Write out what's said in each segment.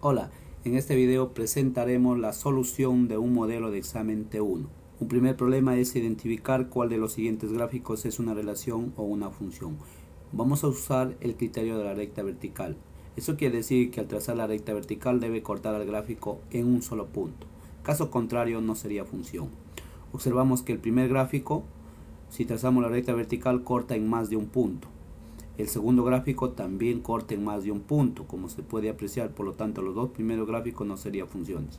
Hola, en este video presentaremos la solución de un modelo de examen T1. Un primer problema es identificar cuál de los siguientes gráficos es una relación o una función. Vamos a usar el criterio de la recta vertical. Eso quiere decir que al trazar la recta vertical debe cortar al gráfico en un solo punto. Caso contrario no sería función. Observamos que el primer gráfico, si trazamos la recta vertical, corta en más de un punto. El segundo gráfico también corta en más de un punto, como se puede apreciar, por lo tanto los dos primeros gráficos no serían funciones.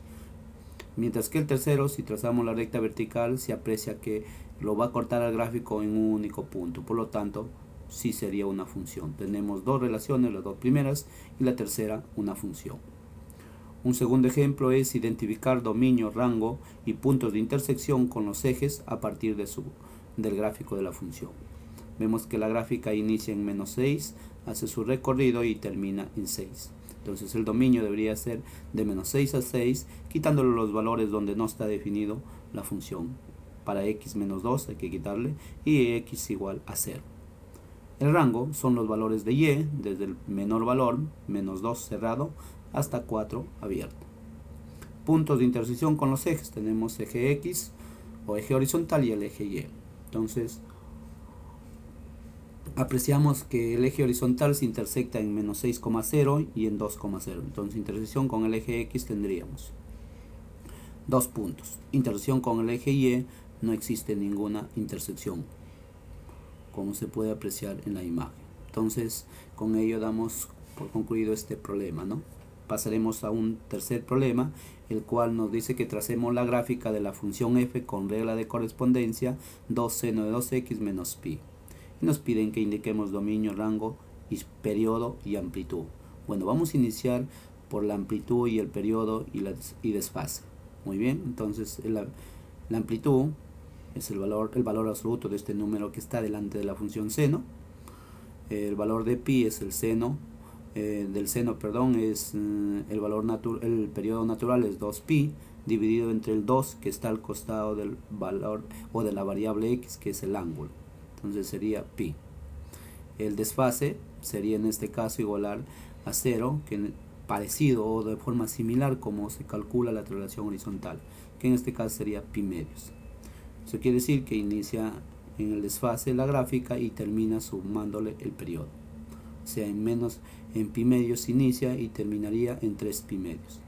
Mientras que el tercero, si trazamos la recta vertical, se aprecia que lo va a cortar al gráfico en un único punto, por lo tanto sí sería una función. Tenemos dos relaciones, las dos primeras, y la tercera una función. Un segundo ejemplo es identificar dominio, rango y puntos de intersección con los ejes a partir del gráfico de la función. Vemos que la gráfica inicia en menos 6, hace su recorrido y termina en 6. Entonces el dominio debería ser de menos 6 a 6, quitándole los valores donde no está definido la función. Para x menos 2 hay que quitarle y x igual a 0. El rango son los valores de y, desde el menor valor, menos 2 cerrado, hasta 4 abierto. Puntos de intersección con los ejes, tenemos eje x o eje horizontal y el eje y. Entonces apreciamos que el eje horizontal se intersecta en menos 6,0 y en 2,0. Entonces intersección con el eje x tendríamos dos puntos. Intersección con el eje y no existe ninguna intersección, como se puede apreciar en la imagen. Entonces con ello damos por concluido este problema, ¿no? Pasaremos a un tercer problema, el cual nos dice que tracemos la gráfica de la función f con regla de correspondencia 2 seno de 2x menos pi. Y nos piden que indiquemos dominio, rango, y periodo y amplitud. Bueno, vamos a iniciar por la amplitud y el periodo y desfase. Muy bien, entonces la amplitud es el valor absoluto de este número que está delante de la función seno. El valor de pi es el seno del seno, es el periodo natural es 2pi dividido entre el 2 que está al costado del valor o de la variable x, que es el ángulo. Entonces sería pi. El desfase sería en este caso igual a 0, que parecido o de forma similar como se calcula la traslación horizontal, que en este caso sería pi medios. Eso quiere decir que inicia en el desfase la gráfica y termina sumándole el periodo. O sea, en pi medios inicia y terminaría en 3 pi medios.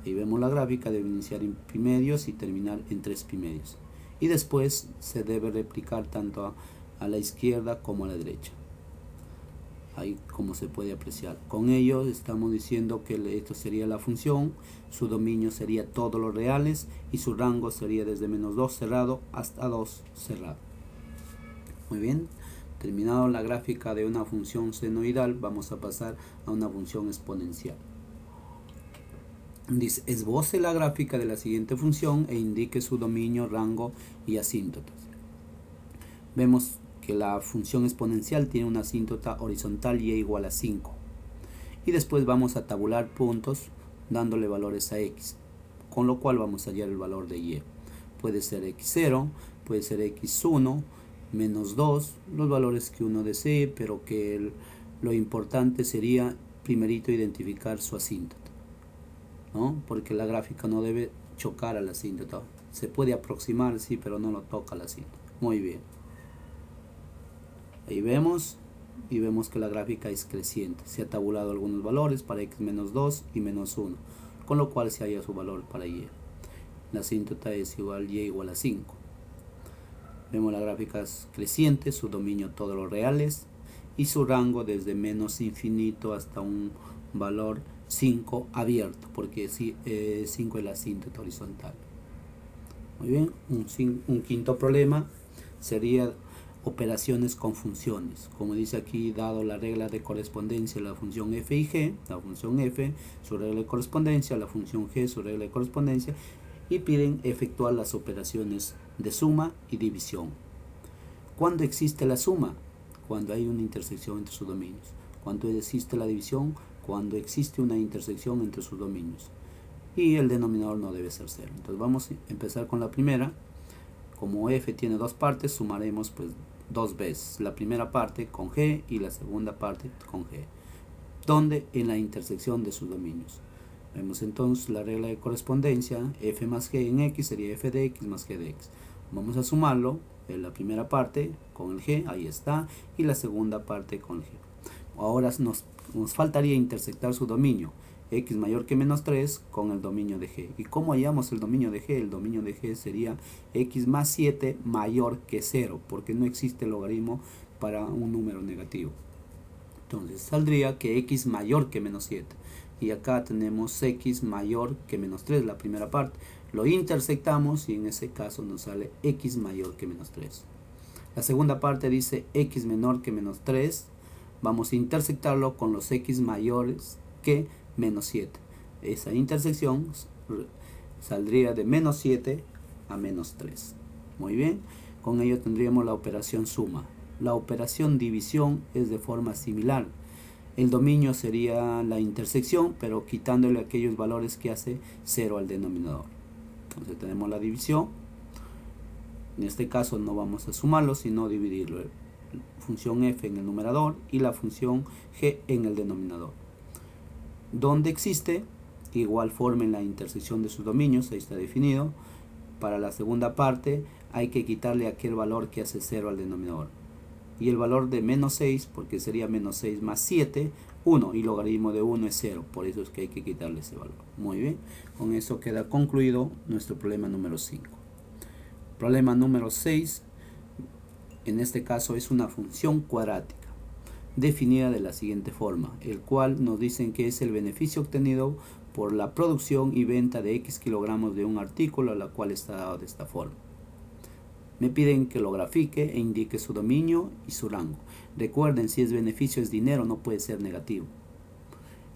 Ahí vemos la gráfica, debe iniciar en pi medios y terminar en 3 pi medios. Y después se debe replicar tanto a la izquierda como a la derecha. Ahí como se puede apreciar. Con ello estamos diciendo que esto sería la función, su dominio sería todos los reales y su rango sería desde menos 2 cerrado hasta 2 cerrado. Muy bien, terminado la gráfica de una función senoidal, vamos a pasar a una función exponencial. Dice, esboce la gráfica de la siguiente función e indique su dominio, rango y asíntotas. Vemos que la función exponencial tiene una asíntota horizontal y igual a 5. Y después vamos a tabular puntos dándole valores a x, con lo cual vamos a hallar el valor de y. Puede ser x0, puede ser x1, menos 2, los valores que uno desee, pero que lo importante sería primerito identificar su asíntota, ¿no? Porque la gráfica no debe chocar a la asíntota. Se puede aproximar, sí, pero no lo toca la asíntota. Muy bien. Ahí vemos que la gráfica es creciente. Se ha tabulado algunos valores para x menos 2 y menos 1, con lo cual se halla su valor para y. La asíntota es igual a 5. Vemos la gráfica creciente, su dominio todos los reales y su rango desde menos infinito hasta un valor 5 abierto, porque 5 es la asíntota horizontal. Muy bien, un quinto problema sería operaciones con funciones. Como dice aquí, dado la regla de correspondencia de la función f y g, la función f, su regla de correspondencia, la función g, su regla de correspondencia, y piden efectuar las operaciones de suma y división. ¿Cuándo existe la suma? Cuando hay una intersección entre sus dominios. ¿Cuándo existe la división? Cuando existe una intersección entre sus dominios. Y el denominador no debe ser 0. Entonces vamos a empezar con la primera. Como f tiene dos partes, sumaremos pues dos veces. La primera parte con g y la segunda parte con g. ¿Dónde? En la intersección de sus dominios. Vemos entonces la regla de correspondencia, f más g en x sería f de x más g de x. Vamos a sumarlo, en la primera parte con el g, ahí está, y la segunda parte con el g. Ahora nos faltaría intersectar su dominio, x mayor que menos 3 con el dominio de g. ¿Y cómo hallamos el dominio de g? El dominio de g sería x más 7 mayor que 0, porque no existe logaritmo para un número negativo. Entonces saldría que x mayor que menos 7. Y acá tenemos x mayor que menos 3, la primera parte. Lo intersectamos y en ese caso nos sale x mayor que menos 3. La segunda parte dice x menor que menos 3. Vamos a intersectarlo con los x mayores que menos 7. Esa intersección saldría de menos 7 a menos 3. Muy bien, con ello tendríamos la operación suma. La operación división es de forma similar. El dominio sería la intersección, pero quitándole aquellos valores que hace 0 al denominador. Entonces tenemos la división. En este caso no vamos a sumarlo, sino dividirlo. Función f en el numerador y la función g en el denominador. Donde existe, igual forma en la intersección de sus dominios, ahí está definido. Para la segunda parte hay que quitarle aquel valor que hace 0 al denominador. Y el valor de menos 6, porque sería menos 6 más 7, 1, y logaritmo de 1 es 0, por eso es que hay que quitarle ese valor. Muy bien, con eso queda concluido nuestro problema número 5. Problema número 6, en este caso es una función cuadrática, definida de la siguiente forma, el cual nos dicen que es el beneficio obtenido por la producción y venta de X kilogramos de un artículo, la cual está dado de esta forma. Me piden que lo grafique e indique su dominio y su rango. Recuerden, si es beneficio es dinero, no puede ser negativo.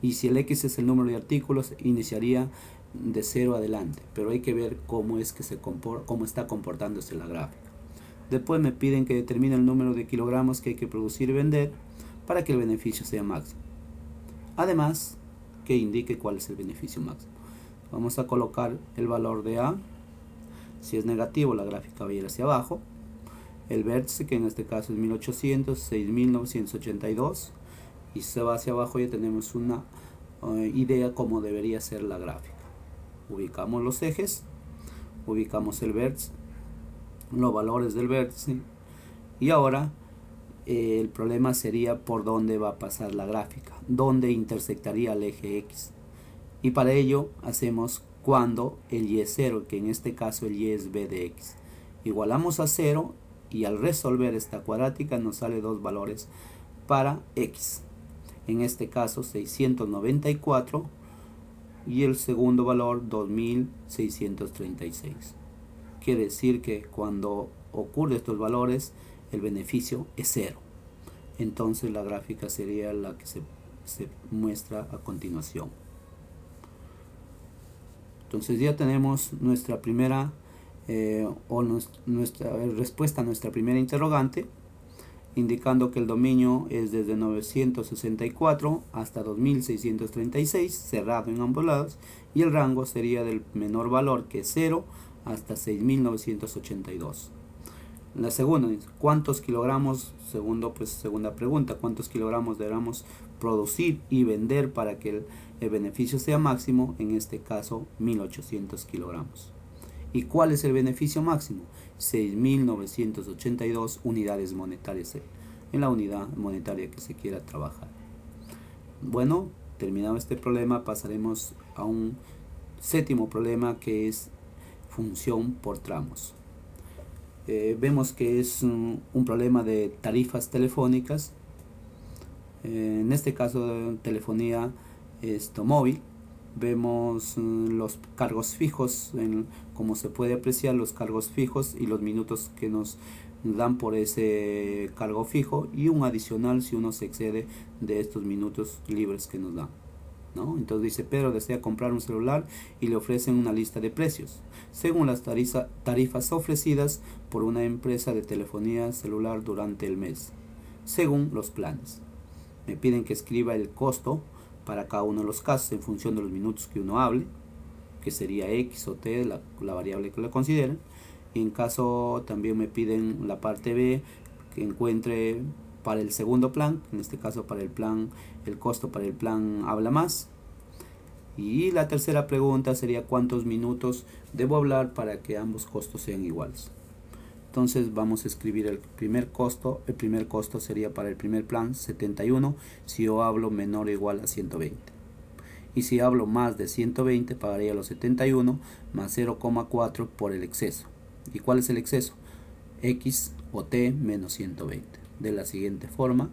Y si el X es el número de artículos, iniciaría de 0 adelante. Pero hay que ver cómo es que cómo está comportándose la gráfica. Después me piden que determine el número de kilogramos que hay que producir y vender para que el beneficio sea máximo. Además, que indique cuál es el beneficio máximo. Vamos a colocar el valor de A. Si es negativo, la gráfica va a ir hacia abajo. El vértice, que en este caso es 1800, 6982. Y se va hacia abajo, ya tenemos una idea cómo debería ser la gráfica. Ubicamos los ejes, ubicamos el vértice, los valores del vértice. Y ahora el problema sería por dónde va a pasar la gráfica, dónde intersectaría el eje X. Y para ello hacemos cuando el y es 0, que en este caso el y es b de x. Igualamos a 0 y al resolver esta cuadrática nos sale dos valores para x. En este caso 694 y el segundo valor 2636. Quiere decir que cuando ocurre estos valores el beneficio es 0. Entonces la gráfica sería la que se muestra a continuación. Entonces ya tenemos nuestra primera nuestra respuesta a nuestra primera interrogante, indicando que el dominio es desde 964 hasta 2636, cerrado en ambos lados, y el rango sería del menor valor, que es 0, hasta 6982. La segunda, ¿cuántos kilogramos? Segunda pregunta, ¿cuántos kilogramos debemos producir y vender para que el beneficio sea máximo? En este caso 1800 kilogramos. ¿Y cuál es el beneficio máximo? 6982 unidades monetarias en la unidad monetaria que se quiera trabajar. Bueno, terminado este problema, pasaremos a un séptimo problema, que es función por tramos. Vemos que es un problema de tarifas telefónicas. En este caso de telefonía móvil. Vemos los cargos fijos, como se puede apreciar, los cargos fijos y los minutos que nos dan por ese cargo fijo, y un adicional si uno se excede de estos minutos libres que nos dan, ¿no? Entonces dice: Pedro desea comprar un celular y le ofrecen una lista de precios según las tarifas ofrecidas por una empresa de telefonía celular durante el mes, según los planes. Me piden que escriba el costo para cada uno de los casos en función de los minutos que uno hable, que sería X o T, la variable que le consideren. Y en caso también me piden la parte B, que encuentre para el segundo plan, en este caso para el plan, el costo para el plan habla más. Y la tercera pregunta sería cuántos minutos debo hablar para que ambos costos sean iguales. Entonces vamos a escribir el primer costo. El primer costo sería para el primer plan 71 si yo hablo menor o igual a 120. Y si hablo más de 120 pagaría los 71 más 0,4 por el exceso. ¿Y cuál es el exceso? X o T menos 120. De la siguiente forma,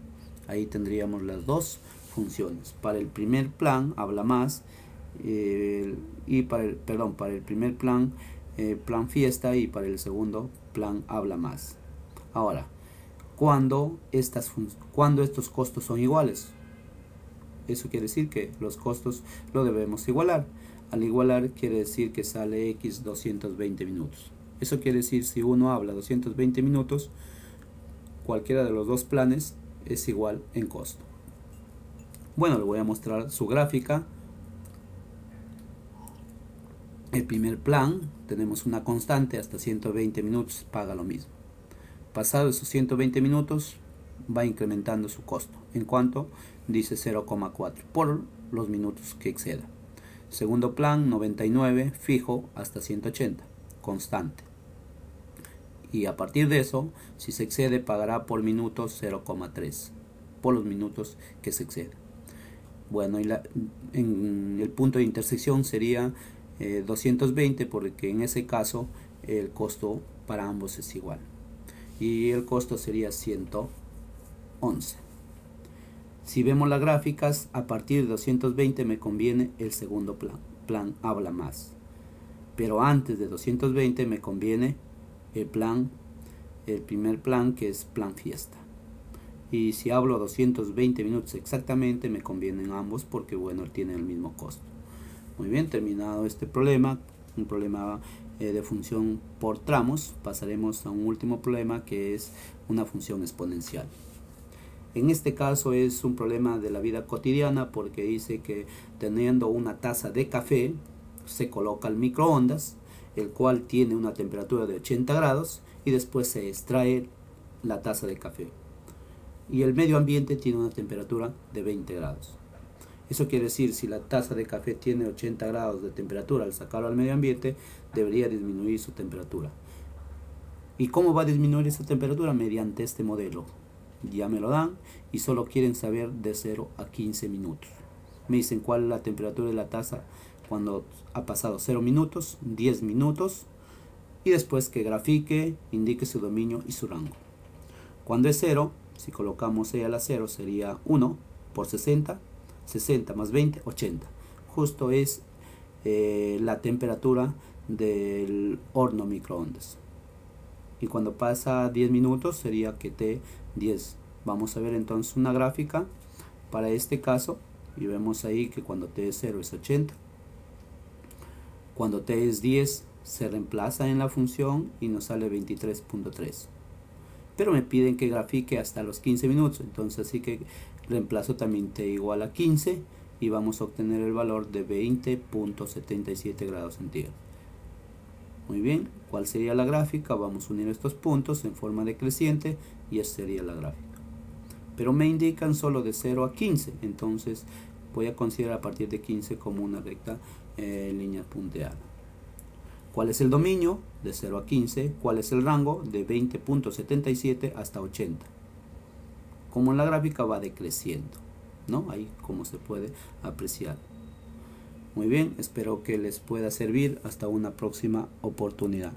ahí tendríamos las dos funciones. Para el primer plan habla más y para el primer plan plan fiesta, y para el segundo plan habla más. Ahora, cuando estos costos son iguales, eso quiere decir que los costos lo debemos igualar. Al igualar quiere decir que sale X 220 minutos. Eso quiere decir si uno habla 220 minutos, cualquiera de los dos planes es igual en costo. Bueno, le voy a mostrar su gráfica. El primer plan tenemos una constante hasta 120 minutos, paga lo mismo. Pasado esos 120 minutos va incrementando su costo. En cuanto dice 0,4 por los minutos que exceda. Segundo plan 99 fijo hasta 180 constante. Y a partir de eso, si se excede pagará por minutos 0,3 por los minutos que se exceda. Bueno, en el punto de intersección sería 220 porque en ese caso el costo para ambos es igual. Y el costo sería 111. Si vemos las gráficas, a partir de 220 me conviene el segundo plan habla más. Pero antes de 220 me conviene el primer plan, que es plan fiesta. Y si hablo 220 minutos exactamente, me convienen ambos porque bueno, tienen el mismo costo. Muy bien, terminado este problema, un problema de función por tramos, pasaremos a un último problema que es una función exponencial. En este caso es un problema de la vida cotidiana porque dice que teniendo una taza de café se coloca al microondas, el cual tiene una temperatura de 80 grados y después se extrae la taza de café. Y el medio ambiente tiene una temperatura de 20 grados. Eso quiere decir, si la taza de café tiene 80 grados de temperatura, al sacarlo al medio ambiente, debería disminuir su temperatura. ¿Y cómo va a disminuir esa temperatura? Mediante este modelo. Ya me lo dan y solo quieren saber de 0 a 15 minutos. Me dicen cuál es la temperatura de la taza cuando ha pasado 0 minutos, 10 minutos y después que grafique, indique su dominio y su rango. Cuando es 0, si colocamos E a la 0 sería 1 por 60, 60 más 20, 80. Justo es la temperatura del horno microondas. Y cuando pasa 10 minutos sería que T 10. Vamos a ver entonces una gráfica para este caso y vemos ahí que cuando T es 0 es 80. Cuando T es 10 se reemplaza en la función y nos sale 23.3. Pero me piden que grafique hasta los 15 minutos, entonces así que reemplazo también T igual a 15 y vamos a obtener el valor de 20.77 grados centígrados. Muy bien, ¿cuál sería la gráfica? Vamos a unir estos puntos en forma decreciente y esta sería la gráfica. Pero me indican solo de 0 a 15, entonces voy a considerar a partir de 15 como una recta línea punteada. ¿Cuál es el dominio? De 0 a 15. ¿Cuál es el rango? De 20.77 hasta 80. Como en la gráfica va decreciendo, ¿no? Ahí como se puede apreciar. Muy bien, espero que les pueda servir. Hasta una próxima oportunidad.